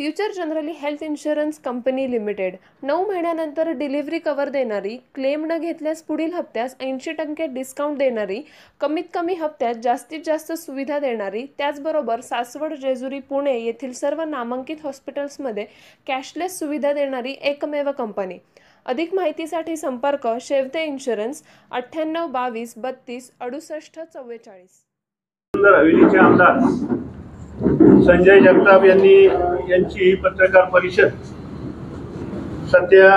Future generally health insurance company limited 9 महिन्यानंतर delivery cover देणारी, claim न घेतल्यास पुढील हप्त्यास 80% डिस्काउंट देणारी, कमीत कमी हप्त्यात जास्तीत जास्त सुविधा देणारी, त्याचबरोबर सासवड, जेजुरी, पुणे येथील सर्व नामांकित हॉस्पिटल्समध्ये कॅशलेस सुविधा देणारी एकमेव कंपनी। अधिक माहितीसाठी संपर्क शेवते इन्शुरन्स 98 22 32 68 44। हवेलीचे आमदार संजय जगताप यांची पत्रकार परिषद सध्या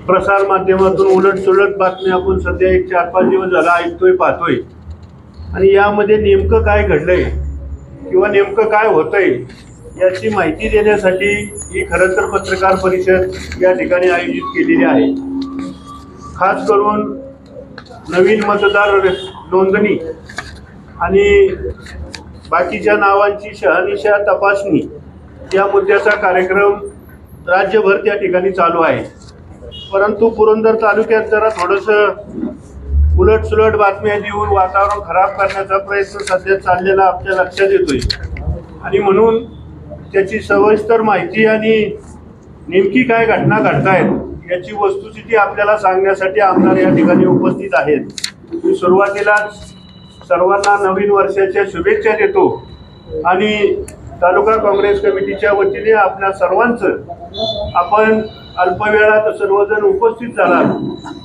प्रसार माध्यमातून उलट बातम्या आपण सध्या 4-5 दिवस झाला ऐकतोय पाहतोय आणि यामध्ये नेमकं काय घडलंय किंवा नेमकं काय होतंय याची माहिती देण्यासाठी ही खरं तर पत्रकार परिषद या ठिकाणी आयोजित केलेली आहे। खास करून नवीन मतदार नोंदणी आणि बाकीच्या नावांची शहानिशा तपासणी या मुद्द्याचा कार्यक्रम राज्यभर त्या ठिकाणी चालू आहे। परंतु पुरंदर तालुक्यात जरा थोडंसं उलटसुलट बातम्या देऊन वातावरण खराब करण्याचा प्रयत्न सध्या चाललेला आपल्या लक्षात येतोय आणि म्हणून त्याची सविस्तर माहिती आणि नेमकी काय घटना घडतायत याची वस्तुस्थिती आपल्याला सांगण्यासाठी आमदार या ठिकाणी उपस्थित आहेत। मी सुरुवातीलाच सर्वांना नवीन वर्षाच्या शुभेच्छा देतो आणि तालुका काँग्रेस कमिटीच्या वतीने आपल्या सर्वांचं आपण अल्पवेळात सर्वजण उपस्थित झाला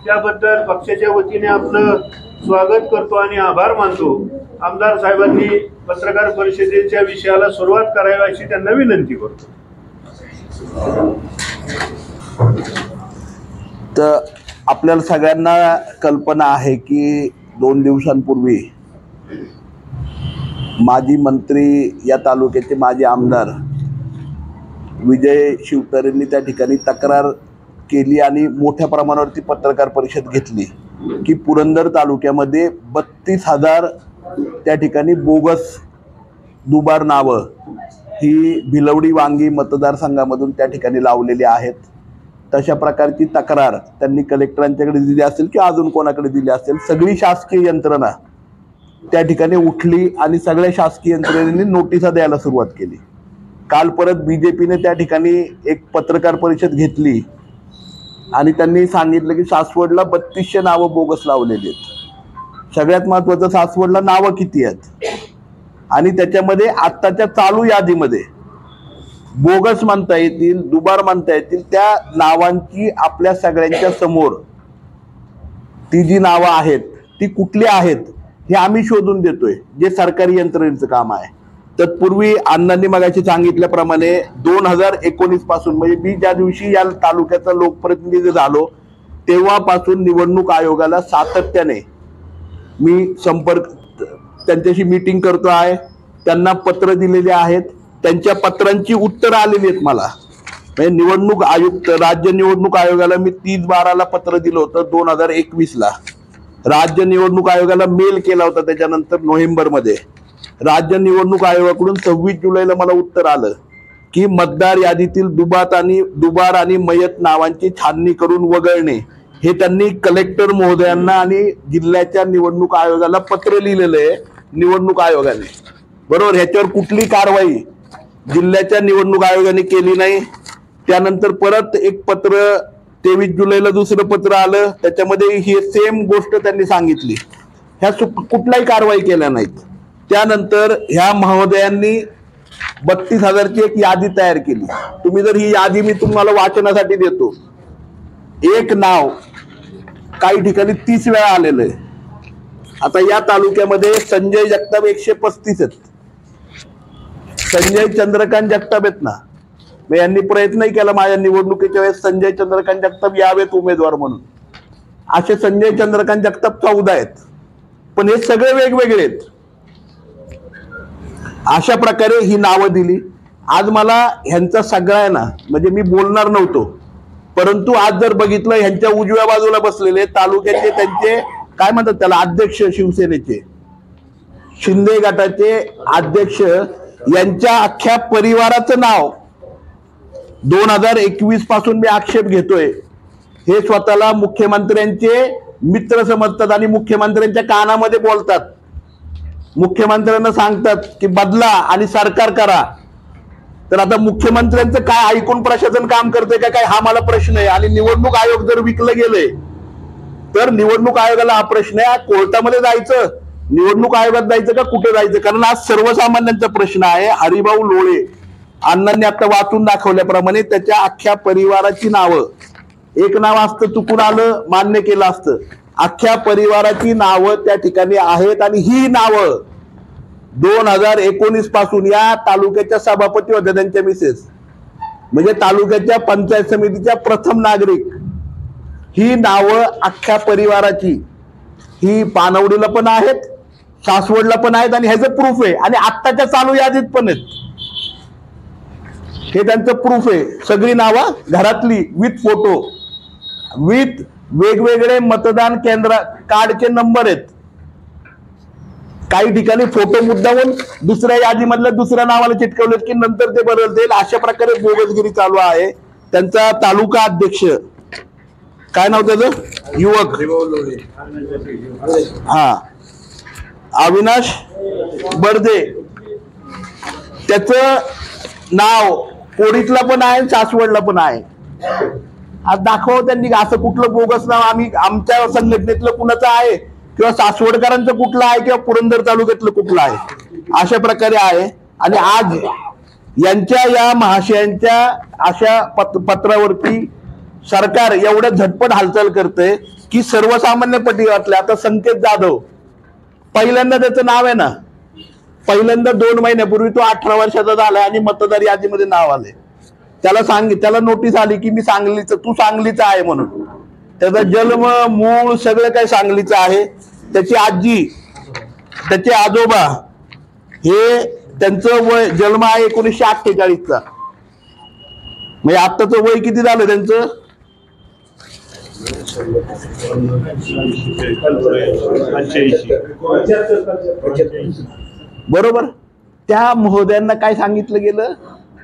त्याबद्दल पक्षाच्या वतीने आपलं स्वागत करतो आणि आभार मानतो। आमदार साहेबांनी पत्रकार परिषदेच्या विषयाला सुरुवात करावी अशी त्यांना विनंती करतो। तर आपल्याला सगळ्यांना कल्पना आहे की 2 दिवसांपूर्वी माजी मंत्री या तालुक्याचे माजी आमदार विजय शिवतारेंनी त्या ठिकाणी तक्रार केली आणि मोठ्या प्रमाणावरती पत्रकार परिषद घेतली की पुरंदर तालुक्यामध्ये 32,000 त्या ठिकाणी बोगस दुबार नावं ही भिलवडी वांगी मतदारसंघामधून त्या ठिकाणी लावलेली आहेत। तशा प्रकारची तक्रार त्यांनी कलेक्टरांच्याकडे दिली असेल की अजून कोणाकडे दिली असेल, सगळी शासकीय यंत्रणा त्या ठिकाणी उठली आणि सगळ्या शासकीय यंत्रणेने नोटिसा द्यायला सुरुवात केली। काल परत बीजेपीने त्या ठिकाणी एक पत्रकार परिषद घेतली आणि त्यांनी सांगितलं की सासवडला 3200 नावं बोगस लावलेली आहेत। सगळ्यात महत्त्वाचं सासवडला नावं किती आहेत आणि त्याच्यामध्ये आत्ताच्या चालू यादीमध्ये बोगस म्हणता येतील, दुबार म्हणता येतील त्या नावांची आपल्या सगळ्यांच्या समोर ती जी नावं आहेत ती कुठली आहेत हे आम्ही शोधून देतोय, जे सरकारी यंत्रणेचं काम आहे। तत्पूर्वी अण्णांनी मगाशी सांगितल्याप्रमाणे 2019 पासून म्हणजे मी ज्या दिवशी या तालुक्याचा लोकप्रतिनिधी झालो तेव्हापासून निवडणूक आयोगाला सातत्याने मी त्यांच्याशी मीटिंग करतो आहे, त्यांना पत्र दिलेले आहेत, त्यांच्या पत्रांची उत्तरं आलेली आहेत मला। म्हणजे निवडणूक आयुक्त राज्य निवडणूक आयोगाला मी 30/12 पत्र दिलं होतं 2021ला, राज्य निवडणूक आयोगाला मेल केला होता त्याच्यानंतर नोव्हेंबरमध्ये, राज्य निवडणूक आयोगाकडून 26 जुलैला मला उत्तर आलं की मतदार यादीतील दुबार आणि मयत नावांची छाननी करून वगळणे हे त्यांनी कलेक्टर महोदयांना आणि जिल्ह्याच्या निवडणूक आयोगाला पत्र लिहिलेलं आहे निवडणूक आयोगाने, बरोबर। ह्याच्यावर कुठली कारवाई जिल्ह्याच्या निवडणूक आयोगाने केली नाही। त्यानंतर परत एक पत्र 23 जुलैला दुसरं पत्र आलं, त्याच्यामध्ये ही सेम गोष्ट त्यांनी सांगितली, ह्या कुठलाही कारवाई केल्या नाहीत। त्यानंतर ह्या महोदयांनी 32,000ची एक यादी तयार केली। तुम्ही जर ही यादी मी तुम्हाला वाचनासाठी देतो, एक नाव काही ठिकाणी 30 वेळा आलेलं आहे। आता या तालुक्यामध्ये संजय जगताप 135 आहेत, संजय चंद्रकांत जगताप आहेत ना, मग यांनी प्रयत्नही केला माझ्या निवडणुकीच्या वेळेस संजय चंद्रकांत जगताप यावेत उमेदवार म्हणून, असे संजय चंद्रकांत जगताप 14 आहेत, पण हे सगळे वेगवेगळे आहेत। अशा प्रकारे ही नावं दिली। आज मला ह्यांचा सगळ्यांना म्हणजे मी बोलणार नव्हतो, परंतु आज जर बघितलं ह्यांच्या उजव्या बाजूला बसलेले तालुक्याचे त्यांचे काय म्हणतात त्याला अध्यक्ष, शिवसेनेचे शिंदे गटाचे अध्यक्ष यांच्या अख्ख्या परिवाराचं नाव 2021 पासून मी आक्षेप घेतोय, हे स्वतःला मुख्यमंत्र्यांचे मित्र समजतात आणि मुख्यमंत्र्यांच्या कानामध्ये बोलतात, मुख्यमंत्र्यांना सांगतात की बदला आणि सरकार करा, तर आता मुख्यमंत्र्यांचं काय ऐकून प्रशासन काम करते का काय, हा मला प्रश्न आहे. आणि निवडणूक आयोग जर विकलं गेलंय तर निवडणूक आयोगाला हा प्रश्न आहे, कोर्टामध्ये जायचं, निवडणूक आयोगात जायचं का कुठे जायचं? कारण आज सर्वसामान्यांचा प्रश्न आहे. हरिभाऊ लोळे अण्णांनी आता वाचून दाखवल्याप्रमाणे त्याच्या अख्ख्या परिवाराची नावं, एक नाव असतं चुकून आलं मान्य केलं असतं, अख्ख्या परिवाराची नावं त्या ठिकाणी आहेत. आणि ही नावं 2019 पासून या तालुक्याच्या सभापती होत्या त्यांच्या मिसेस, म्हणजे तालुक्याच्या पंचायत समितीच्या प्रथम नागरिक, ही नावं अख्ख्या परिवाराची ही पानवडीला पण आहेत, सासवडला पण आहेत आणि ह्याचं प्रूफ आहे. आणि आत्ताच्या चालू यादीत पण आहेत, हे त्यांचं प्रूफ आहे. सगळी नावं घरातली विथ फोटो, विथ वेगवेगळे मतदान केंद्र कार्डचे नंबर आहेत. काही ठिकाणी फोटो मुद्दामून दुसऱ्या यादीमधल्या दुसऱ्या नावाला चिटकवलेत की नंतर ते बदलतील, अशा प्रकारे बोगसगिरी चालू आहे. त्यांचा तालुका अध्यक्ष, काय नाव त्याचं, युवक, हा अविनाश बर्दे, त्याचं नाव कोडीतला पण आहे सासवडला पण आहे. आज दाखव त्यांनी असं कुठलं बोगस नाव आम्ही आमच्या संघटनेतलं कुणाचं आहे किंवा सासवडकरांचं कुठलं आहे किंवा पुरंदर तालुक्यातलं कुठलं आहे, अशा प्रकारे आहे. आणि आज यांच्या या महाशयांच्या अशा पत्रावरती सरकार एवढ्या झटपट हालचाल करते की सर्वसामान्य पटीवाटले. आता संकेत जाधव पहिल्यांदा त्याचं नाव आहे ना, पहिल्यांदा 2 महिन्यापूर्वी तो 18 वर्षाचा झाला आणि मतदार यादीमध्ये नाव आले. त्याला नोटीस आली की मी सांगलीचं, तू सांगलीचा आहे म्हणून. त्याचा जन्म मूळ सगळं काही सांगलीचं आहे. त्याची आजी, त्याचे आजोबा, हे त्यांचं वय जन्म आहे 1948चा, म्हणजे आत्ताचं वय किती झालं त्यांचं, बरोबर. त्या महोदयांना काय सांगितलं गेलं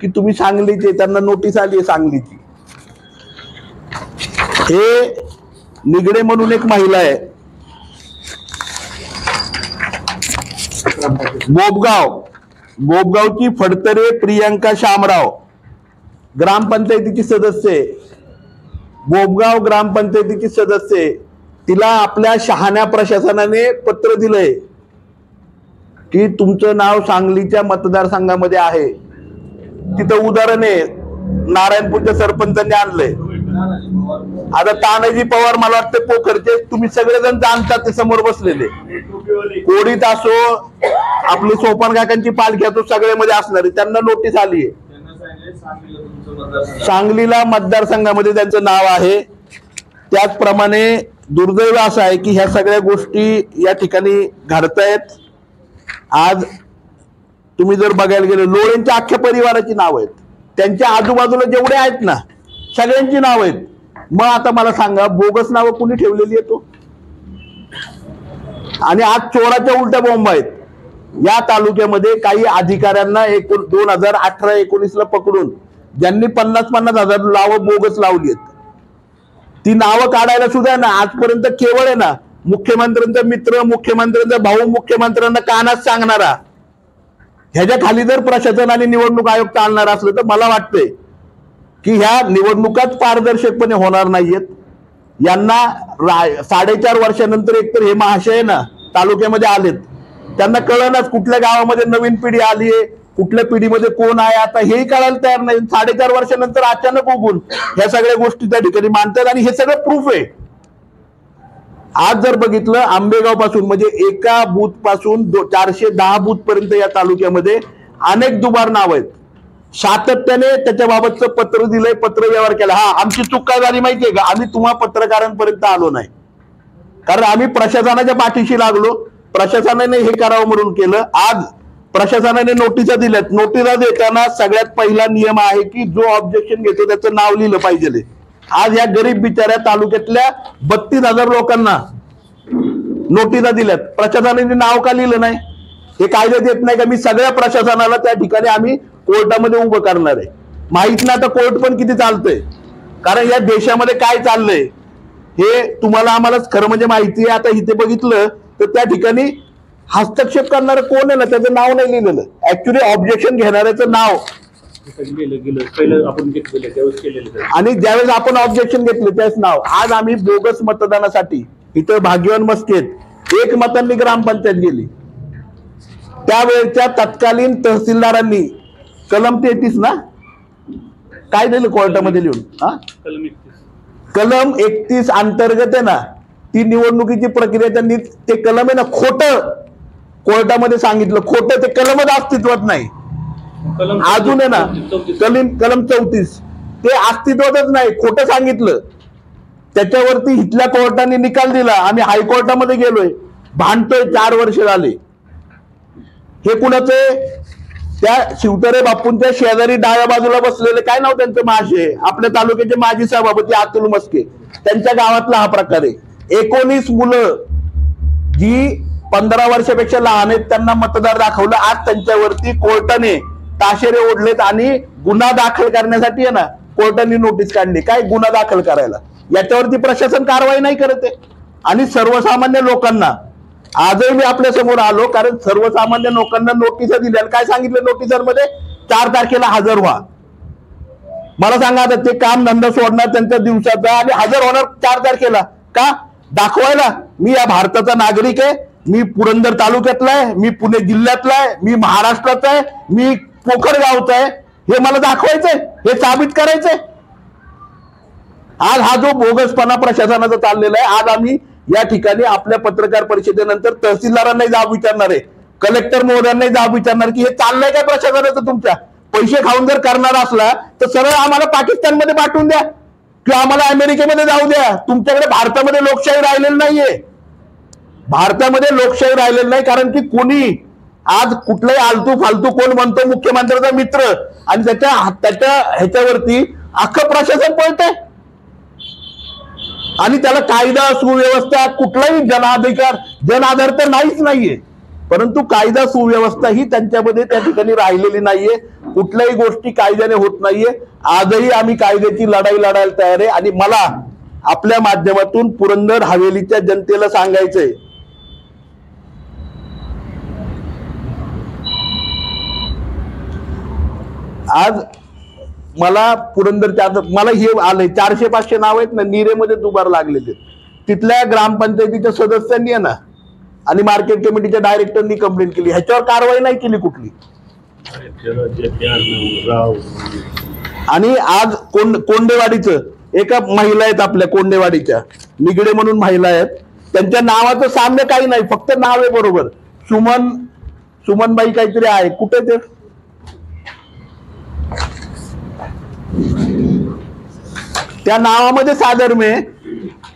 की तुम्ही सांगलीचे, त्यांना नोटीस आली आहे सांगलीची. हे निगडे म्हणून एक महिला आहे, बोबगावची फडतरे प्रियंका शामराव ग्रामपंचायतीची सदस्य आहे, बोबगाव ग्रामपंचायतीची सदस्य आहे. तिला आपल्या शहाण्या प्रशासनाने पत्र दिलंय की तुमचं नाव सांगलीच्या मतदारसंघामध्ये आहे. तिथं उदाहरण आहे, नारायणपूरच्या सरपंचांनी आणलंय. आता तानाजी पवार मला वाटतं पोखरचे, तुम्ही सगळेजण जाणतात ते समोर बसलेले, कोडीत असो आपली सोपान काकांची पालखी असो सगळ्यामध्ये असणारे, त्यांना नोटीस आली आहे. सांगलीला मतदारसंघामध्ये त्यांचं नाव आहे. त्याचप्रमाणे दुर्दैव असं आहे की ह्या सगळ्या गोष्टी या ठिकाणी घडतायत. आज तुम्ही जर बघायला गेले, लोळेंच्या अख्ख्या परिवाराची नाव आहेत, त्यांच्या आजूबाजूला जेवढे आहेत ना सगळ्यांची नाव आहेत. मग आता मला सांगा, बोगस नावं कुणी ठेवलेली आहे तो? आणि आज चोराच्या उलट्या बॉम्ब आहेत. या तालुक्यामध्ये काही अधिकाऱ्यांना 2018-19 ला पकडून ज्यांनी 50-50 हजार नावं बोगस लावली आहेत, ती नावं काढायला सुद्धा ना आजपर्यंत केवळ आहे ना मुख्यमंत्र्यांचा मित्र, मुख्यमंत्र्यांचा भाऊ, मुख्यमंत्र्यांना कानात सांगणारा, ह्याच्या खाली जर प्रशासन आणि निवडणूक आयोग चालणार असलं तर मला वाटतंय की ह्या निवडणुकाच पारदर्शकपणे होणार नाहीयेत. यांना 4.5 वर्षानंतर एकतर हे महाशय ना तालुक्यामध्ये आलेत, त्यांना कळणारच कुठल्या गावामध्ये नवीन पिढी आली आहे, कुठल्या पिढीमध्ये कोण आहे आता हेही कळायला तयार नाही. 4.5 वर्षानंतर अचानक उगून ह्या सगळ्या गोष्टी त्या ठिकाणी मांडतात आणि हे सगळं प्रूफ आहे. आज जर बघितलं आंबेगाव पासून म्हणजे एका बूथ पासून 410 बूथ पर्यंत या तालुक्यामध्ये अनेक दुबार नाव आहेत. सातत्याने त्याच्याबाबतचं पत्र दिलंय, पत्र व्यवहार केला. हा, आमची चूक काय झाली माहितीये का, आम्ही तुम्हा पत्रकारांपर्यंत आलो नाही, कारण आम्ही प्रशासनाच्या पाठीशी लागलो, प्रशासनाने हे करावं म्हणून केलं. आज प्रशासनाने नोटिसा दिल्यात, नोटिसा देताना सगळ्यात पहिला नियम आहे की जो ऑब्जेक्शन घेतो त्याचं नाव लिहिलं पाहिजे. आज या गरीब बिचाऱ्या तालुक्यातल्या 32,000 लोकांना नोटिसा दिल्यात, प्रशासनाने नाव का लिहिलं नाही? हे कायदे देत नाही का? मी सगळ्या प्रशासनाला त्या ठिकाणी आम्ही कोर्टामध्ये उभं करणार आहे. माहित नाही आता कोर्ट पण किती चालतंय, कारण या देशामध्ये काय चाललंय हे तुम्हाला आम्हालाच खरं म्हणजे माहिती आहे. आता इथे बघितलं तर त्या ठिकाणी हस्तक्षेप करणारं कोण आहे ना त्याचं नाव नाही लिहिलेलं. ऍक्च्युली ऑब्जेक्शन घेणाऱ्याचं नाव गेलं पहिलं आपण घेतलेलं त्यावेळेस केलेलं. आणि ज्यावेळेस आपण ऑब्जेक्शन घेतलं त्याच नाव आज आम्ही बोगस मतदानासाठी इथं भाग्यवान मस्केत 1 मतांनी ग्रामपंचायत गेली. त्यावेळेच्या तत्कालीन तहसीलदारांनी कलम 33 ना काय दिलं कोर्टामध्ये लिहून, कलम 31 अंतर्गत आहे ना ती निवडणुकीची प्रक्रिया त्यांनी ते कलम आहे ना खोटं कोर्टामध्ये सांगितलं, खोटं ते कलमच अस्तित्वात नाही अजून आहे ना. कलम 34 ते अस्तित्वातच नाही, खोटं सांगितलं. त्याच्यावरती इथल्या कोर्टाने निकाल दिला. आम्ही हायकोर्टामध्ये गेलोय, भांडतोय, 4 वर्ष झाले. हे कुणाचे त्या शिवतरे बापूंच्या शेजारी डाव्या बाजूला बसलेले काय नाव त्यांचं महाशय आपल्या तालुक्याचे माजी सभापती अतुल मस्के त्यांच्या गावातला हा प्रकार आहे. 19 मुलं जी 15 वर्षापेक्षा लहान आहेत त्यांना मतदार दाखवलं. आज त्यांच्यावरती कोर्टाने ताशेरे ओढलेत आणि गुन्हा दाखल करण्यासाठी आहे ना कोर्टाने नोटीस काढली. काय गुन्हा दाखल करायला याच्यावरती प्रशासन कारवाई नाही करत आहे. आणि सर्वसामान्य लोकांना आजही मी आपल्या समोर आलो कारण सर्वसामान्य लोकांना नोटिसा दिल्या. काय सांगितलं नोटिसांमध्ये 4 तारखेला हजर व्हा. मला सांगा आता ते काम धंदा सोडणार त्यांच्या दिवसाचा आणि हजर होणार 4 तारखेला का दाखवायला मी या भारताचा नागरिक आहे, मी पुरंदर तालुक्यातला आहे, मी पुणे जिल्ह्यातला आहे, मी महाराष्ट्राचा आहे, मी पोखर गावचा आहे, हे मला दाखवायचंय, हे साबित करायचंय. आज हा जो बोगसपणा प्रशासनाचा चाललेला आहे आज आम्ही या ठिकाणी आपल्या पत्रकार परिषदेनंतर तहसीलदारांनाही जाब विचारणार आहे, कलेक्टर महोदयांनाही जाब विचारणार की हे चाललंय काय प्रशासनाचं. तुमच्या पैसे खाऊन जर करणार असला तर सरळ आम्हाला पाकिस्तानमध्ये पाठवून द्या किंवा आम्हाला अमेरिकेमध्ये जाऊ द्या. तुमच्याकडे भारतामध्ये लोकशाही राहिलेली नाहीये. भारतामध्ये लोकशाही राहिलेली नाही कारण की कोणी आज कुठलाही आलतू फालतू कोण म्हणतो मुख्यमंत्र्याचा मित्र आणि त्याच्या ह्याच्यावरती अख्खं प्रशासन पळतंय आणि त्याला कायदा सुव्यवस्था कुठलाही जनाधार तर नाहीच नाहीये. परंतु कायदा सुव्यवस्था ही त्यांच्यामध्ये त्या ठिकाणी राहिलेली नाहीये. कुठल्याही गोष्टी कायद्याने होत नाहीये. आजही आम्ही कायद्याची लढाई लढायला तयार आहे. आणि मला आपल्या माध्यमातून पुरंदर हवेलीच्या जनतेला सांगायचंय आज मला पुरंदरच्या मला हे आलंय 400-500 नाव आहेत ना नीरेमध्ये दुबार लागले ते तिथल्या ग्रामपंचायतीच्या सदस्यांनी आहे ना आणि मार्केट कमिटीच्या डायरेक्टरनी कंप्लेंट केली. ह्याच्यावर कारवाई नाही केली कुठली. आणि आज कोंडेवाडीचं एका महिला आहेत आपल्या कोंडेवाडीच्या निगडे म्हणून महिला आहेत त्यांच्या नावाचं साम्य काही नाही फक्त नाव आहे बरोबर सुमनबाई काहीतरी आहे. कुठे ते त्या नावामध्ये साधर्म्य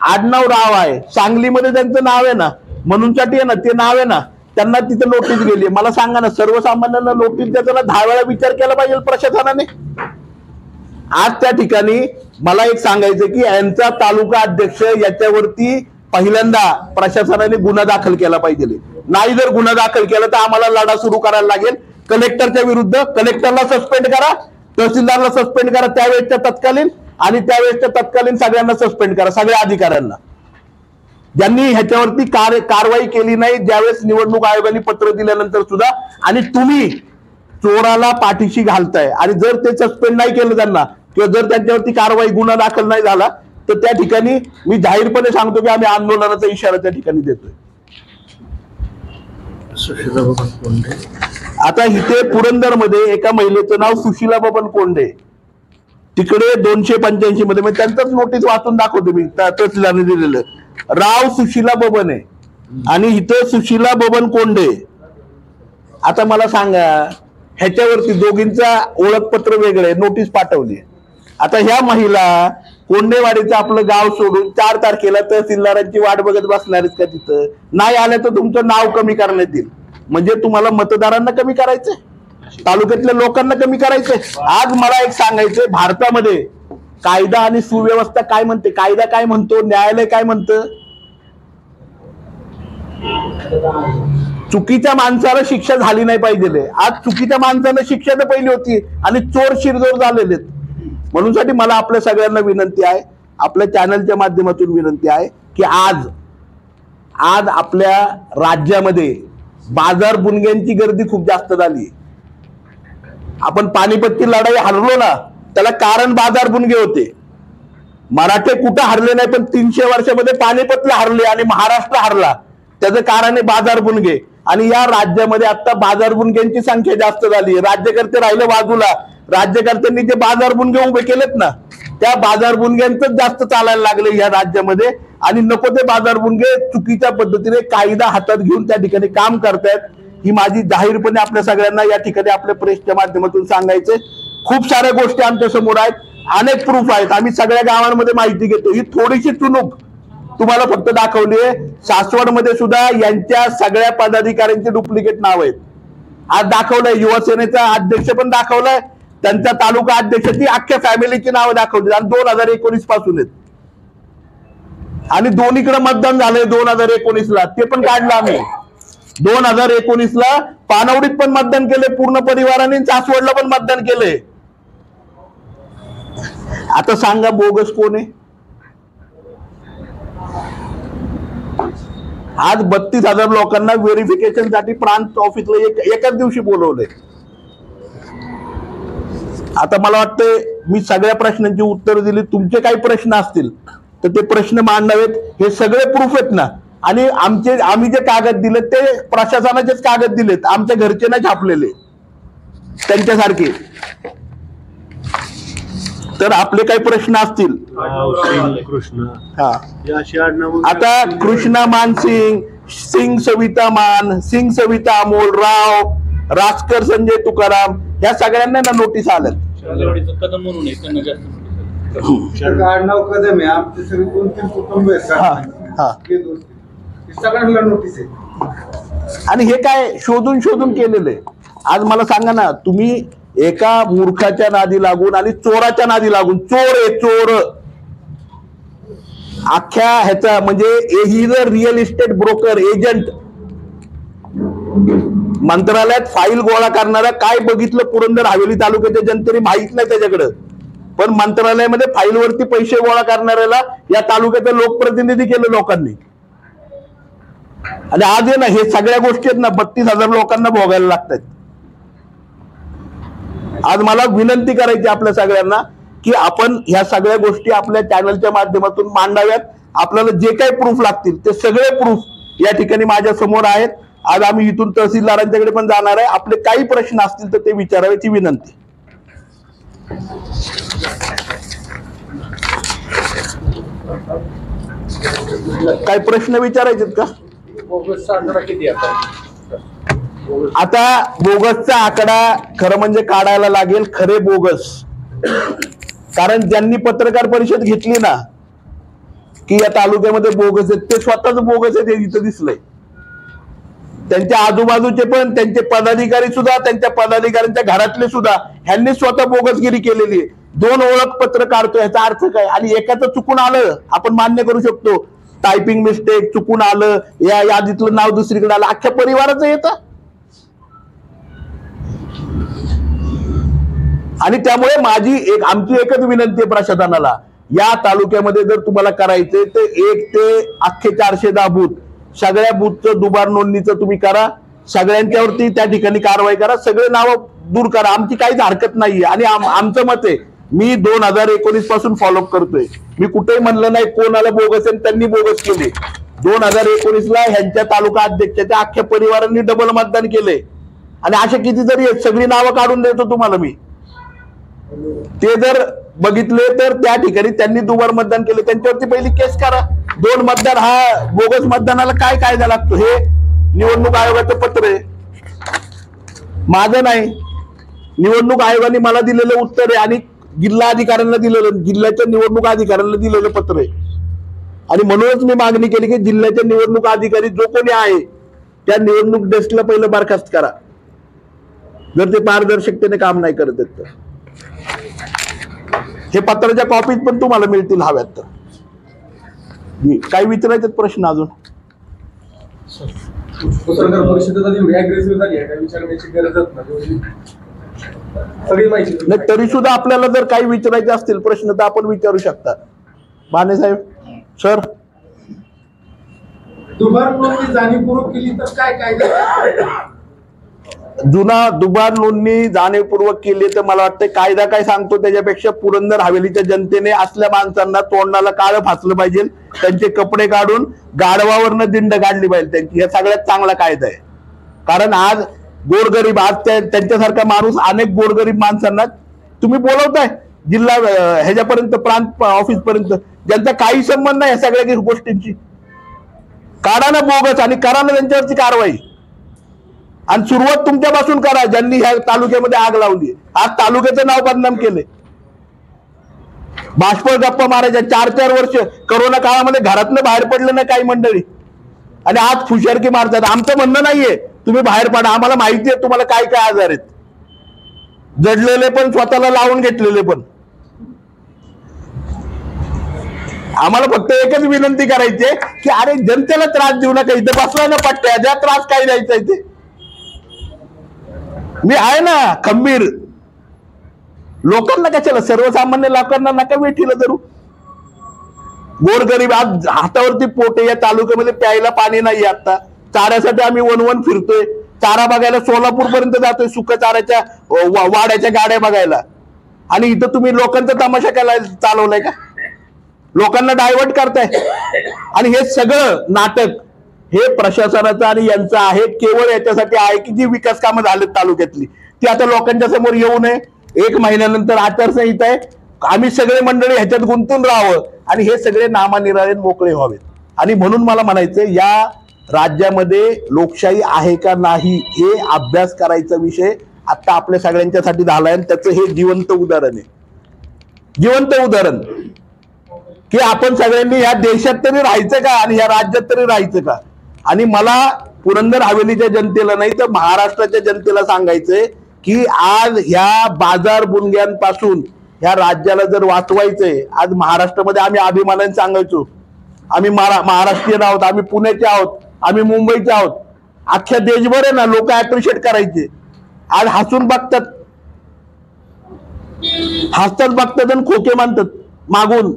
आडनाव राव आहे. सांगलीमध्ये त्यांचं नाव आहे ना म्हणूनसाठी आहे ना ते नाव आहे ना त्यांना तिथे नोटीस गेली. मला सांगा ना सर्वसामान्यांना नोटीस देताना 10 वेळा विचार केला पाहिजे प्रशासनाने. आज त्या ठिकाणी मला एक सांगायचं की यांचा तालुका अध्यक्ष याच्यावरती पहिल्यांदा प्रशासनाने गुन्हा दाखल केला पाहिजे. नाही जर गुन्हा दाखल केला तर आम्हाला लढा सुरू करायला लागेल कलेक्टरच्या विरुद्ध. कलेक्टरला सस्पेंड करा, तहसीलदारला सस्पेंड करा त्यावेळेसच्या तत्कालीन आणि त्यावेळेसच्या तत्कालीन सगळ्यांना सस्पेंड करा, सगळ्या अधिकाऱ्यांना ज्यांनी ह्याच्यावरती कारवाई केली नाही ज्यावेळेस निवडणूक आयोगाने पत्र दिल्यानंतर सुद्धा. आणि तुम्ही चोराला पाठीशी घालताय आणि जर ते सस्पेंड नाही केलं त्यांना किंवा जर त्यांच्यावरती कारवाई गुन्हा दाखल नाही झाला तर त्या ठिकाणी मी जाहीरपणे सांगतो की आम्ही आंदोलनाचा इशारा त्या ठिकाणी देतोय. आता इथे पुरंदरमध्ये एका महिलेचं नाव सुशीला बबन कोंडे तिकडे 285 मध्ये म्हणजे त्यांचंच नोटीस वाचून दाखवतो मी तहसीलदाराने दिलेलं. राव सुशीला बबन आहे आणि इथं सुशीला बबन कोंडे. आता मला सांगा ह्याच्यावरती दोघींचा ओळखपत्र वेगळं आहे नोटीस पाठवली. आता ह्या महिला कोंडेवाडीचं आपलं गाव सोडून 4 तारखेला तहसीलदारांची वाट बघत बसणार आहेत का तिथं. नाही आल्या तर तुमचं नाव कमी करण्यात येईल. म्हणजे तुम्हाला मतदारांना कमी करायचंय, तालुक्यातल्या लोकांना कमी करायचंय. आज मला एक सांगायचंय भारतामध्ये कायदा आणि सुव्यवस्था काय म्हणते, कायदा काय म्हणतो, न्यायालय काय म्हणतं. चुकीच्या माणसाला शिक्षा झाली नाही पाहिजे. आज चुकीच्या माणसाला शिक्षा तर पहिली होती आणि चोर शिरजोर झालेले. म्हणूनसाठी मला आपल्या सगळ्यांना विनंती आहे, आपल्या चॅनलच्या माध्यमातून विनंती आहे की आज आपल्या राज्यामध्ये बाजार बुनग्यांची गर्दी खूप जास्त झाली. आपण पानिपतची लढाई हरलो ना, त्याला कारण बाजार बुनगे होते. मराठे कुठं हरले नाही, पण 300 वर्षामध्ये पानिपतला हरले आणि महाराष्ट्र हरला. त्याचं कारण आहे बाजार बुनगे. आणि या राज्यामध्ये आता बाजार बुनग्यांची संख्या जास्त झाली. राज्यकर्ते राहिले बाजूला, राज्यकर्त्यांनी जे बाजार बुनगे उभे केलेत ना, त्या बाजार बुनग्यांच जास्त चालायला लागले या राज्यामध्ये. आणि नको ते बाजार बुनगे चुकीच्या पद्धतीने कायदा हातात घेऊन त्या ठिकाणी काम करतायत. ही माझी जाहीरपणे आपल्या सगळ्यांना या ठिकाणी आपल्या प्रेसच्या माध्यमातून सांगायचंय. खूप साऱ्या गोष्टी आमच्या समोर आहेत, अनेक प्रूफ आहेत. आम्ही सगळ्या गावांमध्ये माहिती घेतो. ही थोडीशी चुणूक तुम्हाला फक्त दाखवली आहे. सासवडमध्ये सुद्धा यांच्या सगळ्या पदाधिकाऱ्यांचे डुप्लिकेट नाव आहेत. आज दाखवलंय, युवासेनेचा अध्यक्ष पण दाखवलाय, त्यांचा तालुका अध्यक्षाची अख्ख्या फॅमिलीची नावं दाखवली आणि 2019 पासून आहेत. आणि दोन्हीकडे मतदान झालंय 2019ला, ते पण काढलं आम्ही. 2019ला पानवडीत पण मतदान केले पूर्ण परिवाराने, सासवडला पण मतदान केलंय. आता सांगा बोगस कोण आहे? आज 32,000 लोकांना व्हेरिफिकेशन साठी प्रांत ऑफिसला एकाच दिवशी बोलवलंय. आता मला वाटतंय मी सगळ्या प्रश्नांची उत्तर दिली. तुमचे काही प्रश्न असतील तर ते प्रश्न मांडावेत. हे सगळे प्रूफ आहेत ना. आणि आम्ही जे कागद दिलेत ते प्रशासनाचेच कागद दिलेत, आमच्या घरचे नाही छापलेले त्यांच्यासारखे. तर आपले काही प्रश्न असतील. कृष्ण हा, आता कृष्णा मान सिंग, सिंग सविता मान, सिंग सविता अमोल राव, राजकर संजय तुकाराम, या सगळ्यांना ना नोटीस आल्यात. कदम म्हणून आडनाव कदम आहे. आमचे सगळे 2-3 कुटुंब आहेत, सगळ्यांना नोटीस आहे. आणि हे काय शोधून शोधून केलेलं आहे. आज मला सांगा ना, तुम्ही एका मूर्खाच्या नादी लागून आणि चोराच्या नादी लागून, चोर आहे चोर अख्ख्या ह्याचा, म्हणजे ही जर रिअल इस्टेट ब्रोकर एजंट, मंत्रालयात फाईल गोळा करणारा, काय बघितलं पुरंदर हवेली तालुक्याच्या जनतेने माहित नाही त्याच्याकडं, पण मंत्रालयामध्ये फाईलवरती पैसे गोळा करणाऱ्याला या तालुक्याचा लोकप्रतिनिधी केलं लोकांनी. आणि आज आहे ना, हे सगळ्या गोष्टी आहेत ना 32,000 लोकांना भोगायला लागतात. आज मला विनंती करायची आपल्या सगळ्यांना की आपण ह्या सगळ्या गोष्टी आपल्या चॅनलच्या माध्यमातून मांडाव्यात. आपल्याला जे काही प्रूफ लागतील ते सगळे प्रूफ या ठिकाणी माझ्या समोर आहेत. आज आम्ही इथून तहसीलदारांच्याकडे पण जाणार आहे. आपले काही प्रश्न असतील तर ते विचारायची विनंती. काही प्रश्न विचारायचे का? आता बोगसचा आकडा खरं म्हणजे काढायला लागेल, खरे बोगस. कारण ज्यांनी पत्रकार परिषद घेतली ना की या तालुक्यामध्ये बोगस आहेत, ते स्वतःच बोगस आहेत हे इथं दिसलंय. त्यांच्या आजूबाजूचे पण, त्यांचे पदाधिकारी सुद्धा, त्यांच्या पदाधिकाऱ्यांच्या घरातले सुद्धा, ह्यांनी स्वतः बोगसगिरी केलेली आहे. 2 ओळखपत्र काढतो, याचा अर्थ काय? आणि एकाचं चुकून आलं आपण मान्य करू शकतो, टायपिंग मिस्टेक चुकून आलं, या यादीतलं नाव दुसरीकडे आलं, अख्ख्या परिवाराचं येतं. आणि त्यामुळे आमची एकच विनंती आहे प्रशासनाला, या तालुक्यामध्ये जर तुम्हाला करायचे तर 1 ते अख्खे 410 बूथ, सगळ्या बूथचं दुबार नोंदणीचं तुम्ही करा, सगळ्यांच्यावरती त्या ठिकाणी कारवाई करा, सगळे नावं दूर करा. आमची काहीच हरकत नाहीये. आणि आमचं मत आहे, मी 2019 पासून फॉलोअप करतोय. मी कुठेही म्हणलं नाही कोणाला बोगस आहे त्यांनी बोगस केले. 2019ला ह्यांच्या तालुका अध्यक्षाच्या अख्ख्या परिवारांनी डबल मतदान केले. आणि असे कितीतरी सगळी नावं काढून देतो तुम्हाला मी. ते जर बघितले तर त्या ठिकाणी त्यांनी दुबार मतदान केले, त्यांच्यावरती पहिली केस करा. 2 मतदान हा बोगस मतदानाला काय कायदा लागतो? हे निवडणूक आयोगाचं पत्र आहे, माझं नाही. निवडणूक आयोगाने मला दिलेलं उत्तर आहे आणि जिल्हा अधिकाऱ्यांना दिलेलं, जिल्ह्याच्या निवडणूक अधिकाऱ्यांना दिलेलं पत्र आहे. आणि म्हणूनच मी मागणी केली की जिल्ह्याचे निवडणूक अधिकारी जो कोणी आहे त्या निवडणूक डेस्कला पहिलं बरखास्त करा, जर ते पारदर्शकतेने काम नाही करत आहेत तर. हे पत्राच्या कॉपीज पण तुम्हाला मिळतील हव्यात तर. काही विचारायचे प्रश्न अजून? पत्रकार परिषदेत अग्रेसिव्ह झाली आहे, विचारण्याची गरजच नाही. नाही तरी सुद्धा आपल्याला जर काही विचारायचे असतील प्रश्न तर आपण विचारू शकता. बाने साहेब सर, दुबार नोंदणी जाणीवपूर्वक केली तर काय कायदा? जुना दुबार नोंदणी जाणीवपूर्वक केली तर मला वाटतं कायदा काय सांगतो त्याच्यापेक्षा पुरंदर हवेलीच्या जनतेने असल्या माणसांना तोंडाला काळं फासलं पाहिजे, त्यांचे कपडे काढून गाढवावरनं दिंड काढली पाहिजे त्यांची. हे सगळ्यात चांगला कायदा आहे. कारण आज गोरगरीब, आज त्यांच्यासारखा माणूस अनेक गोरगरीब माणसांना तुम्ही बोलवताय जिल्हा ह्याच्यापर्यंत, प्रांत ऑफिस पर्यंत, ज्यांचा काही संबंध नाही या सगळ्या गोष्टींची. काढा ना बोगस आणि करा ना त्यांच्यावरची कारवाई. आणि सुरुवात तुमच्यापासून करा ज्यांनी ह्या तालुक्यामध्ये आग लावली. आज तालुक्याचं नाव बदनाम केले. बाष्पळ गप्पा मारायच्या 4-4 वर्ष करोना काळामध्ये घरातनं बाहेर पडलं ना काही मंडळी, आणि आज फुशारकी मारतात. आमचं म्हणणं नाहीये तुम्ही बाहेर पडा, आम्हाला माहिती आहे तुम्हाला काय काय आजार आहेत, जडलेले पण स्वतःला लावून घेतलेले पण. आम्हाला फक्त एकच विनंती करायची आहे की अरे जनतेला त्रास देऊ नका, इथं बसला ना पट्ट्या, ज्या त्रास काय द्यायचा ते मी आहे ना खंबीर. लोकांना कशाला, सर्वसामान्य लोकांना नका वेठीला धरू. गोरगरीब आज हातावरती पोटे, या तालुक्यामध्ये प्यायला पाणी नाही. आता चाऱ्यासाठी आम्ही वन फिरतोय, चारा बघायला सोलापूर पर्यंत जातोय, सुक्या चाऱ्याच्या वाड्याच्या गाड्या बघायला. आणि इथं तुम्ही लोकांचा तमाशा करायला चालवलाय का? लोकांना डायव्हर्ट करताय. आणि हे सगळं नाटक हे प्रशासनाचं आणि यांचं आहे, केवळ याच्यासाठी आहे की जी विकास कामं झालेत तालुक्यातली ती आता लोकांच्या समोर येऊ नये. 1 महिन्यानंतर आचारसंहिता आहे, आम्ही सगळे मंडळी ह्याच्यात गुंतून राहावं आणि हे सगळे नामानिराळे मोकळे व्हावेत. आणि म्हणून मला म्हणायचं, या राज्यामध्ये लोकशाही आहे का नाही हे अभ्यास करायचा विषय आता आपल्या सगळ्यांच्यासाठी झालाय. आणि त्याचं हे जिवंत उदाहरण आहे, जिवंत उदाहरण की आपण सगळ्यांनी या देशात तरी राहायचं का आणि या राज्यात तरी राहायचं का. आणि मला पुरंदर हवेलीच्या जनतेला नाही तर महाराष्ट्राच्या जनतेला सांगायचंय की आज ह्या बाजार बुणग्यांपासून ह्या राज्याला जर वाचवायचंय, आज महाराष्ट्रामध्ये आम्ही अभिमानाने सांगायचो आम्ही महाराष्ट्रीयन आहोत, आम्ही पुण्याचे आहोत, आम्ही मुंबईचे आहोत, अख्ख्या देशभर आहे ना लोक अप्रिशिएट करायचे. आज हसून बघतात, हसतात बघतात आणि खोके मानतात मागून.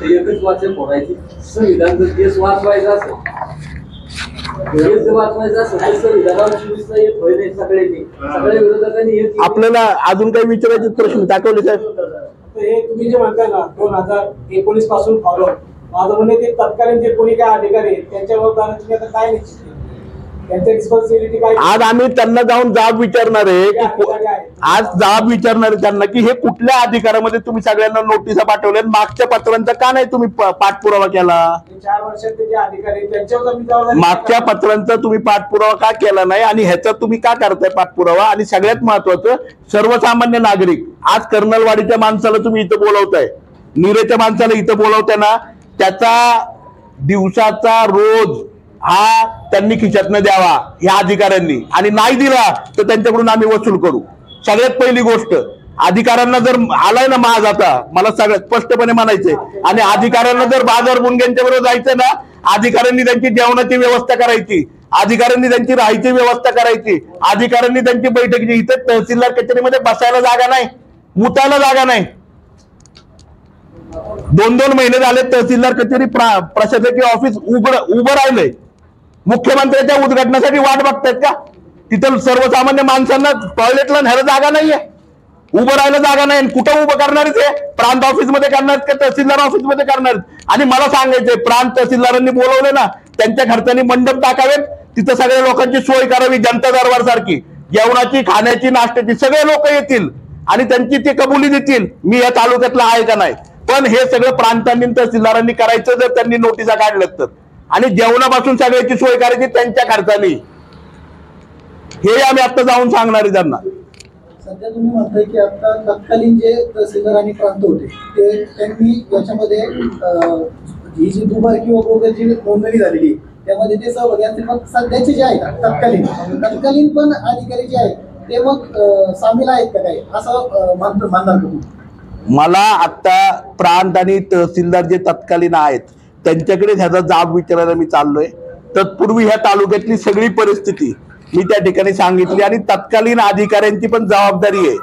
एकच वाचन फोडायची, संविधान जर केस वाचवायचा असेल, केस वाचवायचा असेल तर संविधानावर 24 येत होईल सगळ्यांनी, सगळ्या विरोधकांनी. आपल्याला अजून काही विचारायचे प्रश्न दाखवले साहेब? हे तुम्ही जे म्हणताय ना 2019 पासून फॉलो, माझं म्हणणे ते तत्कालीन जे कोणी काय अधिकारी आहेत त्यांच्यावर तुम्ही आता काय निश्चित केलं, त्यांच्या रिस्पॉन्सिबिलिटी काय? आज आम्ही त्यांना जाऊन जाब विचारणार आहे की आज जाब विचारणार आहे त्यांना की हे कुठल्या अधिकारामध्ये तुम्ही सगळ्यांना नोटिसा पाठवल्या, मागच्या पत्रांचा का नाही तुम्ही पाठपुरावा केला? 4 वर्षात ते जे अधिकारी त्यांच्यावर तुम्ही जबाबदारी, मागच्या पत्रांचा तुम्ही पाठपुरावा का केला नाही आणि ह्याचा तुम्ही का करताय पाठपुरावा? आणि सगळ्यात महत्वाचं, सर्वसामान्य नागरिक, आज कर्नलवाडीच्या माणसाला तुम्ही इथं बोलवताय, निरेच्या माणसाला इथं बोलवताय ना, त्याचा दिवसाचा रोज हा त्यांनी खिशातनं द्यावा या अधिकाऱ्यांनी, आणि नाही दिला तर त्यांच्याकडून आम्ही वसूल करू. सगळ्यात पहिली गोष्ट, अधिकाऱ्यांना जर आलाय ना माज, आता मला सगळ्यात स्पष्टपणे म्हणायचंय, आणि अधिकाऱ्यांना जर बाजार बुणग्यांच्या बरोबर जायचं ना, अधिकाऱ्यांनी त्यांची जेवणाची व्यवस्था करायची, अधिकाऱ्यांनी त्यांची राहायची व्यवस्था करायची, अधिकाऱ्यांनी त्यांची बैठकीची. इथे तहसीलदार कचेरीमध्ये बसायला जागा नाही, मुतायला जागा नाही. 2-2 महिने झाले तहसीलदार कचेरी प्रशासकीय ऑफिस उभं राहिलंय. मुख्यमंत्र्यांच्या उद्घाटनासाठी वाट बघतायत का? तिथं सर्वसामान्य माणसांना टॉयलेटला न्यायला जागा नाहीये, उभं राहायला जागा नाही. कुठं उभं करणार आहे? प्रांत ऑफिसमध्ये करणार का तहसीलदार ऑफिसमध्ये करणार? आणि मला सांगायचंय, प्रांत तहसीलदारांनी बोलवले ना, त्यांच्या खर्चाने मंडप टाकावेत, तिथं सगळ्या लोकांची सोय करावी, जनता दरबार सारखी, जेवणाची, खाण्याची, नाश्त्याची, सगळे लोक येतील आणि त्यांची ते कबुली देतील मी या तालुक्यातला आहे का नाही. पण हे सगळं प्रांतांनी तहसीलदारांनी करायचं जर त्यांनी नोटिसा काढल्यात तर, आणि जेवणापासून सगळ्याची सोय करायची त्यांच्या खर्चाने. हे आम्ही आता जाऊन सांगणार आहे त्यांना. सध्या तुम्ही म्हणताय की आता तत्कालीन जे तहसीलदार आणि प्रांत होते ते त्यांनी याच्यामध्ये ही जी दुबार किंवा बोगस नोंदणी झालेली त्यामध्ये ते सहभागी असतील, मग सध्याचे जे आहेत तत्कालीन पण अधिकारी जे आहेत ते मग सामील आहेत का काय, असं मानणार का तुम्ही? मला आता प्रांत आणि तहसीलदार जे तत्कालीन आहेत त्यांच्याकडे ह्याचा जाब विचारायला मी चाललोय. तत्पूर्वी ह्या तालुक्यातली सगळी परिस्थिती मी त्या ठिकाणी सांगितली, आणि तत्कालीन अधिकाऱ्यांची पण जबाबदारी आहे.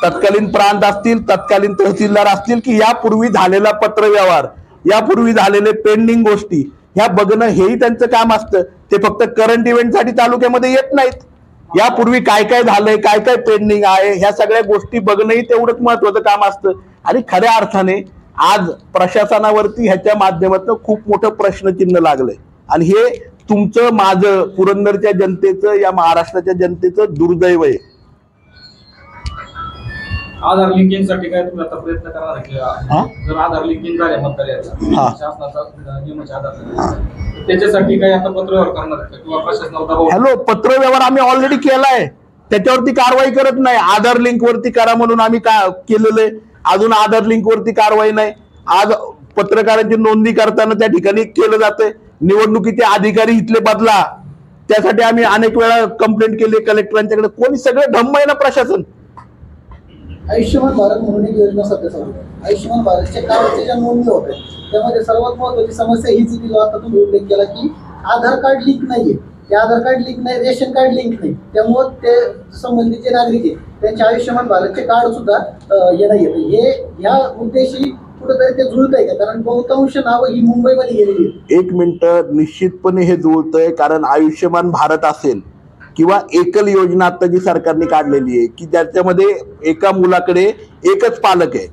तत्कालीन प्रांत असतील, तत्कालीन तहसीलदार असतील, की यापूर्वी झालेला पत्रव्यवहार, यापूर्वी झालेले पेंडिंग गोष्टी ह्या बघणं हेही त्यांचं काम असतं. ते फक्त करंट इव्हेंटसाठी तालुक्यामध्ये येत नाहीत. यापूर्वी काय काय झालंय, काय काय पेंडिंग आहे, ह्या सगळ्या गोष्टी बघणंही तेवढंच महत्वाचं काम असतं. आणि खऱ्या अर्थाने आज प्रशासनावरती ह्याच्या माध्यमातून खूप मोठं प्रश्नचिन्ह लागलंय. आणि हे तुमचं, माझं, पुरंदरच्या जनतेचं, या महाराष्ट्राच्या जनतेचं दुर्दैव आहे. आधार लिंकिंगसाठी काय तुम्ही आता प्रयत्न करणार आहे की जर आधार लिंकिंग झाले मतदाराला शासनाचा नियमाच्या आधारे त्याच्यासाठी काय आता पत्रव्यवहार करणार आहे किंवा प्रशासनावर दबाव? हॅलो, पत्रव्यवहार आम्ही ऑलरेडी केलाय, त्याच्यावरती कारवाई करत नाही. आधार लिंक वरती करा म्हणून आम्ही केलेलं आहे, अजून आधार लिंक वरती कारवाई नाही. आज पत्रकारांची नोंदणी करताना त्या ठिकाणी केलं जातंय. निवडणुकीचे अधिकारी इथले बदला, त्यासाठी आम्ही अनेक वेळा कंप्लेंट केली कलेक्टरांच्याकडे. कोणी सगळे धम्म आहे ना प्रशासन. आयुष्यमान भारत म्हणून एक योजना सध्या चालू आहे. आयुष्यमान भारतच्या कार्डच्या ज्या नोंदणी होत्या त्यामध्ये सर्वात महत्वाची समस्या हीच की जो आता तुम्ही उल्लेख केला की आधार कार्ड लिंक नाहीये. ते आधार कार्ड लिंक नाही, रेशन कार्ड लिंक नाही, त्यामुळे ते संबंधित जे नागरिक आहे त्यांचे आयुष्यमान भारतचे कार्ड सुद्धा येणं येतं. हे ह्या उद्देशी कुठेतरी ते जुळत आहे का? कारण बहुतांश नावं ही मुंबईमध्ये गेलेली आहेत. एक मिनिट, निश्चितपणे हे जुळतंय. कारण आयुष्यमान भारत असेल किंवा एकल योजना आता जी सरकारने काढलेली आहे की ज्याच्यामध्ये एका मुलाकडे एकच पालक आहे,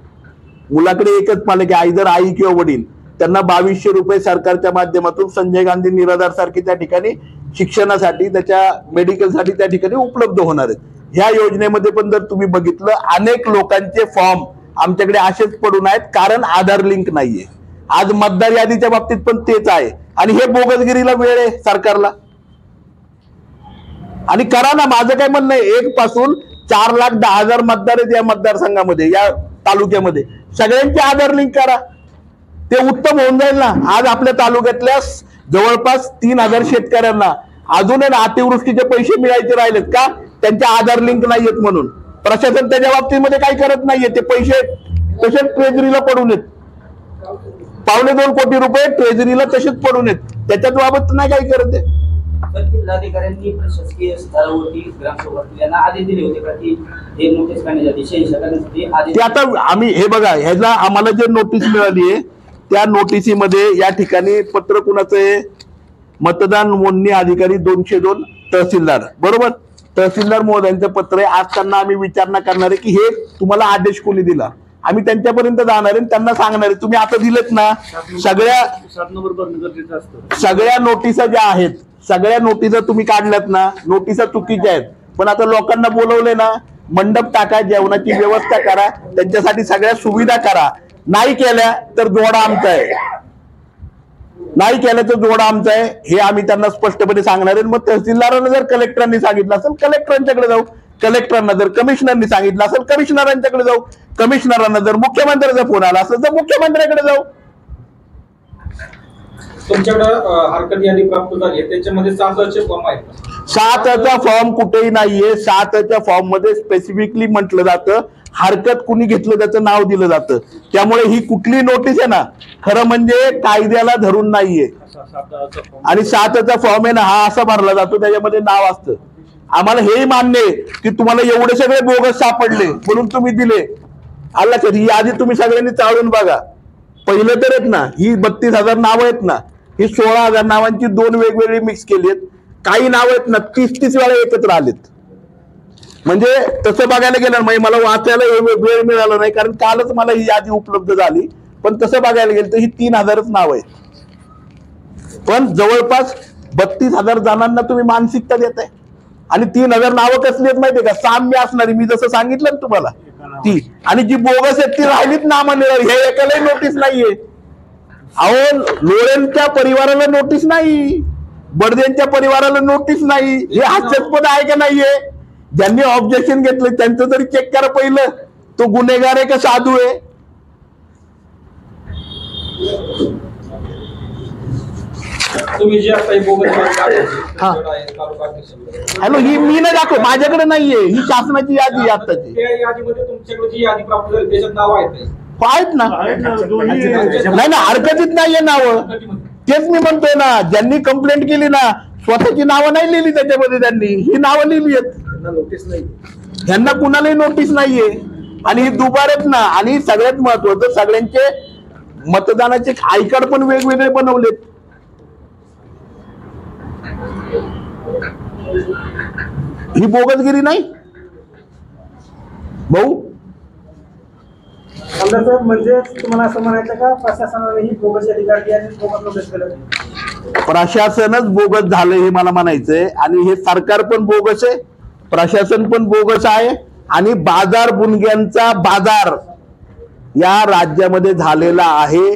मुलाकडे एकच पालक आहे, आयदर आई किंवा वडील, त्यांना 2200 रुपये सरकारच्या माध्यमातून संजय गांधी निराधार सारखी त्या ठिकाणी शिक्षणासाठी, त्याच्या मेडिकलसाठी त्या ठिकाणी उपलब्ध होणार आहेत. ह्या योजनेमध्ये पण जर तुम्ही बघितलं, अनेक लोकांचे फॉर्म आमच्याकडे असेच पडून आहेत कारण आधार लिंक नाहीये. आज मतदार यादीच्या बाबतीत पण तेच आहे. आणि हे बोगसगिरीला वेळ आहे सरकारला. आणि करा ना, माझं काय म्हणणं आहे, 1 पासून 4,10,000 मतदार आहेत या मतदारसंघामध्ये, या तालुक्यामध्ये. सगळ्यांचे आधार लिंक करा, ते उत्तम होऊन जाईल ना. आज आपल्या तालुक्यातल्या जवळपास 3,000 शेतकऱ्यांना अजून अतिवृष्टीचे पैसे मिळायचे राहिलेत का? त्यांचे आधार लिंक नाहीयेत म्हणून. प्रशासन त्याच्या बाबतीमध्ये काही करत नाहीये. ते पैसे तसेच ट्रेझरीला पडून आहेत. 2.25 कोटी रुपये ट्रेझरीला तसेच पडून आहेत. त्याच्यात बाबत नाही काही करत आहे. जिल्हाधिकाऱ्यांनी प्रशासकीय स्तरावरती ग्रामसेवकांना आदेश दिले होते का की हे नोटीस काढण्यासाठी 86 करण्यासाठी आदेश? ते आता आम्ही हे बघा, ह्याला आम्हाला जे नोटीस मिळाली आहे त्या नोटिसीमध्ये या ठिकाणी पत्र कुणाचं आहे? मतदान नोंदणी अधिकारी 202 तहसीलदार, बरोबर? तहसीलदार महोदयांचं पत्र आहे. आज त्यांना आम्ही विचारणा करणार आहे की हे तुम्हाला आदेश कोणी दिला. आम्ही त्यांच्यापर्यंत जाणार आहे, त्यांना सांगणार आहे तुम्ही आता दिलेत ना सगळ्या नोटिसा ज्या आहेत, सगळ्या नोटिसा तुम्ही काढल्यात ना, नोटिसा चुकीच्या आहेत. पण आता लोकांना बोलवले ना, मंडप टाका, जेवणाची व्यवस्था करा, त्यांच्यासाठी सगळ्या सुविधा करा. नाही केल्या तर जोडा आमचा आहे, नाही केलं तर जोडा आमचा आहे, हे आम्ही त्यांना स्पष्टपणे सांगणार आहे. मग तहसीलदारांना जर कलेक्टरांनी सांगितलं असेल कलेक्टरांच्याकडे जाऊ, कलेक्टरांना जर कमिशनरनी सांगितलं असेल कमिशनरांच्याकडे जाऊ, कमिशनरांना जर मुख्यमंत्र्यांचा फोन आला असेल तर मुख्यमंत्र्यांकडे जाऊ. तुमच्याकडे हरकत यादी प्राप्त झाली, त्याच्यामध्ये 7चे फॉर्म आहेत. 7चा फॉर्म कुठेही नाहीये. 7च्या फॉर्म मध्ये स्पेसिफिकली म्हटलं जातं हरकत कुणी घेतलं त्याचं नाव दिलं जातं. त्यामुळे ही कुठली नोटीस आहे ना, खरं म्हणजे कायद्याला धरून नाहीये. आणि 7चा फॉर्म आहे ना, हा असा भरला जातो, त्याच्यामध्ये नाव असतं. आम्हाला हेही मान्य आहे की तुम्हाला एवढे सगळे बोगस सापडले म्हणून तुम्ही दिले. आला तर ही यादी तुम्ही सगळ्यांनी चाळून बघा. पहिलं तर आहेत ना, ही 32,000 नावं आहेत ना, ही 16,000 नावांची 2 वेगवेगळी मिक्स केली आहेत. काही नावं आहेत ना 30 वेळा एकत्र आलेत. म्हणजे तसं बघायला गेलं म्हणजे मला वाचायला वेळ मिळाला नाही, कारण कालच मला ही यादी उपलब्ध झाली. पण तसं बघायला गेलं तर ही 3,000च नाव आहेत. पण जवळपास 32,000 जणांना तुम्ही मानसिकता देताय. आणि 3,000 नावं कसली आहेत माहितीये का? साम्य असणारी, मी जसं सांगितलं ना तुम्हाला ती. आणि जी बोगस आहेत ती राहिलीच नामनिर्धारित. हे एकालाही नोटीस नाहीये. अहो, लोळेंच्या परिवाराला नोटीस नाही, बडदेंच्या परिवाराला नोटीस नाही. हे हास्यास्पद आहे का नाहीये? ज्यांनी ऑब्जेक्शन घेतलं त्यांचं तरी चेक करा पहिलं, तो गुन्हेगार आहे का साधू आहे? तुम्ही जी आता हॅलो, ही मी नाही दाखव, माझ्याकडे नाहीये, ही शासनाची यादी आहे आताची. त्या यादीमध्ये तुमच्याकडे जी यादी प्राप्त झाली त्याच्यात नाव आहेत ना? नाही ना, हरकतीत नाहीये नावं. तेच मी म्हणतोय ना, ज्यांनी कंप्लेंट केली ना स्वतःची नावं नाही लिहिली त्याच्यामध्ये, त्यांनी ही नावं लिहिली आहेत. नोटीस नाही, ह्यांना कुणालाही नोटीस नाहीये. आणि ही दुबार आहेत ना. आणि सगळ्यात महत्वाचं, सगळ्यांचे मतदानाचे आय कार्ड पण वेगवेगळे बनवलेत. ही बोगसगिरी नाही भाऊ? साहेब, म्हणजे तुम्हाला असं म्हणायचं का प्रशासनाने ही बोगस अधिकारी आणि बोगस नोटीस केलं? प्रशासनच बोगस झालं हे मला म्हणायचंय, आणि हे सरकार पण बोगस आहे, प्रशासन पण बोगस आहे, आणि बाजार बुणग्यांचा बाजार या राज्यामध्ये झालेला आहे.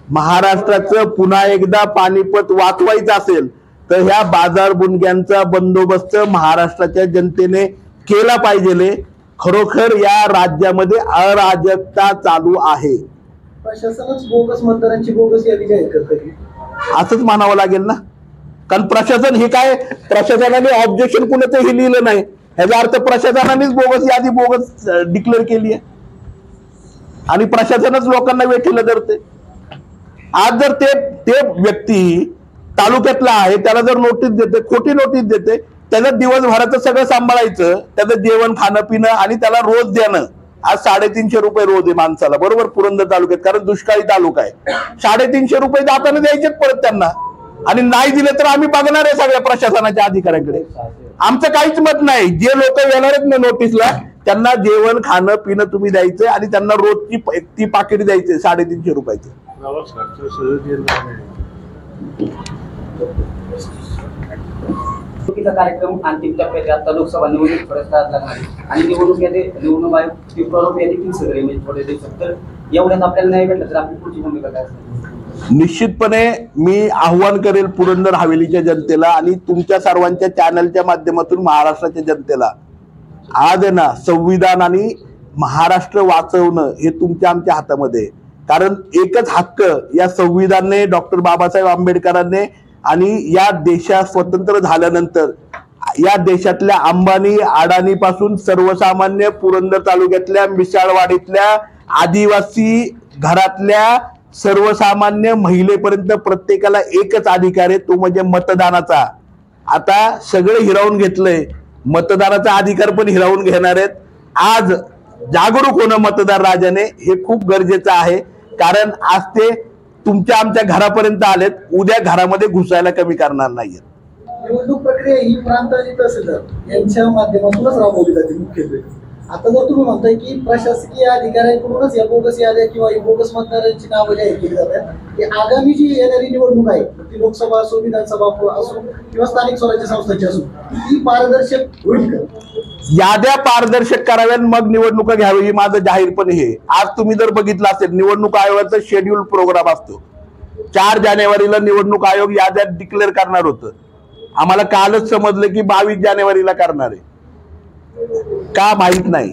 महाराष्ट्राचं पुन्हा एकदा पानिपत वाचवायचं असेल तर ह्या बाजार बुणग्यांचा बंदोबस्त महाराष्ट्राच्या जनतेने केला पाहिजे. खरोखर या राज्यामध्ये अराजकता चालू आहे. प्रशासनच बोगस मतदारांची बोगस यादी जाहीर करते असंच मानावं लागेल ना, कारण प्रशासन हे काय, प्रशासनाने ऑब्जेक्शन कुणाचंही लिहिलं नाही, ह्याचा अर्थ प्रशासनानेच बोगस यादी बोगस डिक्लेअर केली आहे आणि प्रशासनच लोकांना वेठीला धरते. आज जर ते व्यक्ती तालुक्यातला आहे, त्याला जर नोटीस देते, खोटी नोटीस देते, त्याचं दिवसभराचं सगळं सांभाळायचं, त्याचं जेवण खाणं पिणं आणि त्याला रोज देणं. आज 350 रुपये रोज आहे माणसाला, बरोबर, पुरंदर तालुक्यात, कारण दुष्काळी तालुका आहे. 350 रुपये जाताना द्यायचेच परत त्यांना, आणि नाही दिले तर आम्ही बघणार आहे सगळ्या प्रशासनाच्या अधिकाऱ्यांकडे. आमचं काहीच मत नाही. जे लोक येणार आहेत ना नोटीसला, त्यांना जेवण खाणं पिणं तुम्ही द्यायचं आणि त्यांना रोजची ती पाकिट द्यायचे 350 रुपयाचं. निवडणुकीचा कार्यक्रम अंतिम टप्प्यात आता लोकसभा निवडणूक प्रचारात लागणार आहे आणि निवडणूक आयोग तीव्र आरोप देखील सगळे म्हणजे थोडे दिवसात, तर एवढ्यात आपल्याला नाही भेटलं तर आपली पुढची भूमिका काय असते? निश्चितपणे मी आव्हान करेल पुरंदर हवेलीच्या जनतेला आणि तुमच्या सर्वांच्या चॅनलच्या माध्यमातून महाराष्ट्राच्या जनतेला, आज आहे ना संविधान आणि महाराष्ट्र वाचवणं हे तुमच्या आमच्या हातामध्ये. कारण एकच हक्क या संविधानाने, डॉक्टर बाबासाहेब आंबेडकरांनी आणि या देशात स्वतंत्र झाल्यानंतर या देशातल्या अंबानी अडाणी पासून सर्वसामान्य पुरंदर तालुक्यातल्या मिसाळवाडीतल्या आदिवासी घरातल्या सर्वसामान्य महिलेपर्यंत प्रत्येकाला एकच अधिकार आहे, तो म्हणजे मतदानाचा. आता सगळं हिरावून घेतलंय, मतदानाचा अधिकार पण हिरावून घेणार आहेत. आज जागरूक होणं मतदार राजाने हे खूप गरजेचं आहे, कारण आज ते तुमच्या आमच्या घरापर्यंत आलेत, उद्या घरामध्ये घुसायला कमी करणार नाहीयेत. निवडणूक प्रक्रिया ही प्रांत आणि तहसीलदार यांच्या माध्यमातूनच राबवली जाते मुख्यत्वे. आता जर तुम्ही म्हणताय की प्रशासकीय अधिकाऱ्यांकडूनच या बोगस याद्या किंवा बोगस मतदारांची नावं जाहीर केली जातात, की आगामी जी येणारी निवडणूक आहे, ती लोकसभा असो, विधानसभा असो किंवा स्थानिक स्वराज्य संस्थांची असो, ती पारदर्शक होईल का? याद्या पारदर्शक कराव्यात, मग निवडणुका घ्यावी, ही माझं जाहीरपणे हे. आज तुम्ही जर बघितलं असेल, निवडणूक आयोगाचा शेड्यूल प्रोग्राम असतो. 4 जानेवारीला निवडणूक आयोग याद्या डिक्लेअर करणार होतं. आम्हाला कालच समजलं की 22 जानेवारीला करणार आहे. का माहित नाही,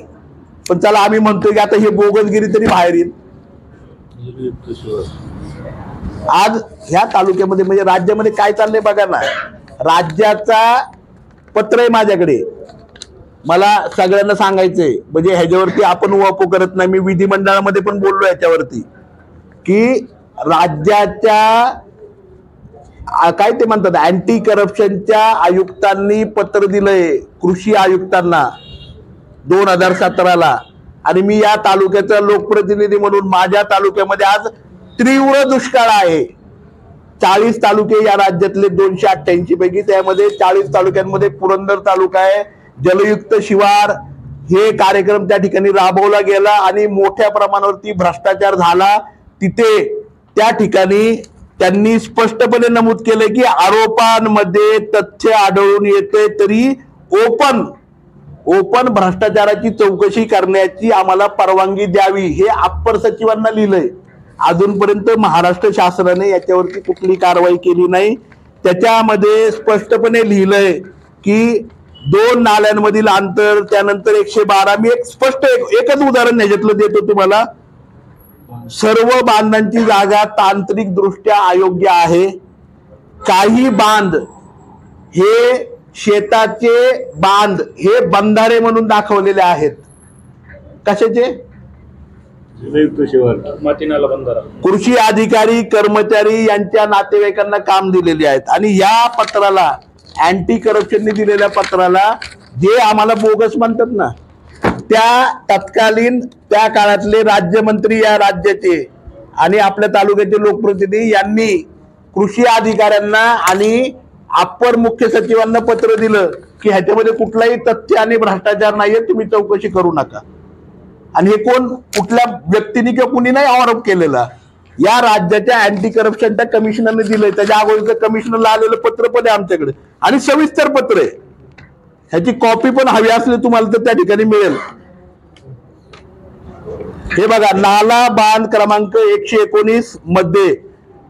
पण चला आम्ही म्हणतोय की आता हे बोगसगिरी तरी बाहेर येईल. आज ह्या तालुक्यामध्ये म्हणजे राज्यामध्ये काय चाललंय बघा ना. राज्याचा पत्र आहे माझ्याकडे, मला सगळ्यांना सांगायचंय, म्हणजे ह्याच्यावरती आपण वापू करत नाही. मी विधिमंडळामध्ये पण बोललो याच्यावरती की राज्याच्या काय ते म्हणतात अँटी करप्शनच्या आयुक्तांनी पत्र दिलंय कृषी आयुक्तांना 2017ला, आणि मी या तालुक्याचा लोकप्रतिनिधी म्हणून माझ्या तालुक्यामध्ये आज तीव्र दुष्काळ आहे. 40 तालुके या राज्यातले 288 पैकी, त्यामध्ये 40 तालुक्यांमध्ये पुरंदर तालुका आहे. जलयुक्त शिवार हे कार्यक्रम त्या ठिकाणी राबवला गेला आणि मोठ्या प्रमाणावरती भ्रष्टाचार झाला. तिथे त्या ठिकाणी त्यांनी स्पष्टपणे नमूद केले की आरोपांमध्ये तथ्य आढळून येते तरी ओपन भ्रष्टाचाराची चौकशी करण्याची आम्हाला परवानगी द्यावी, हे अप्पर सचिवांना लिहिलंय. अजूनपर्यंत महाराष्ट्र शासनाने याच्यावरती कुठली कारवाई केली नाही. त्याच्यामध्ये स्पष्टपणे लिहिलंय की 2 नाल्यांमधील अंतर, त्यानंतर 112. मी एकच उदाहरण ह्याच्यातलं देतो तुम्हाला. सर्व बांधांची जागा तांत्रिक दृष्ट्या अयोग्य आहे. काही बांध हे शेताचे बांध हे बंधारे म्हणून दाखवलेले आहेत. कशाचे? मातीनाला बंधारा. कृषी अधिकारी कर्मचारी यांच्या नातेवाईकांना काम दिलेले आहेत. आणि या पत्राला, अँटी करप्शनने दिलेल्या पत्राला, जे आम्हाला बोगस म्हणतात ना, त्या तत्कालीन त्या काळातले राज्यमंत्री या राज्याचे आणि आपल्या तालुक्याचे लोकप्रतिनिधी यांनी कृषी अधिकाऱ्यांना आणि अप्पर मुख्य सचिवांना पत्र दिलं की ह्याच्यामध्ये कुठलाही तथ्य आणि भ्रष्टाचार नाहीये, तुम्ही चौकशी करू नका. आणि हे कोण, कुठल्या व्यक्तीने किंवा कुणी नाही आरोप केलेला, या राज्याच्या अँटी करप्शनच्या कमिशनरने दिलंय. त्याच्या अगोदरचं कमिशनरला आलेलं पत्र पण आहे आमच्याकडे आणि सविस्तर पत्र आहे. ह्याची कॉपी पण हवी असली तुम्हाला तर त्या ठिकाणी मिळेल. हे बघा, नाला बांध क्रमांक 119 मध्ये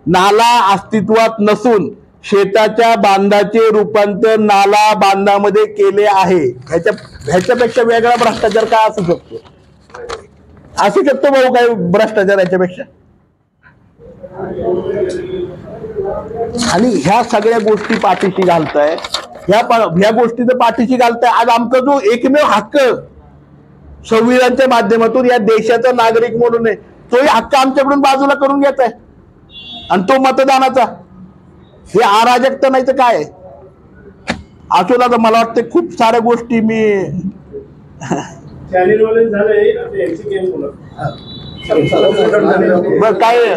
नाला अस्तित्वात नसून शेताच्या बांधाचे रूपांतर नाला बांधामध्ये केले आहे. ह्याच्यापेक्षा वेगळा भ्रष्टाचार काय असू शकतो? असू शकतो भाऊ काय भ्रष्टाचार याच्यापेक्षा? आणि ह्या सगळ्या गोष्टी पाठीशी घालताय, ह्या गोष्टीचं पाठीशी घालताय. आज आमचा जो एकमेव हक्क संविधानाच्या माध्यमातून या देशाचा नागरिक म्हणून आहे, तोही हक्क आमच्याकडून बाजूला करून घेत आहे. आणि तो मतदानाचा, हे अराजकता नाही तर काय? असो ना, मला वाटतं खूप साऱ्या गोष्टी मी चॅनेलवाले झाले काय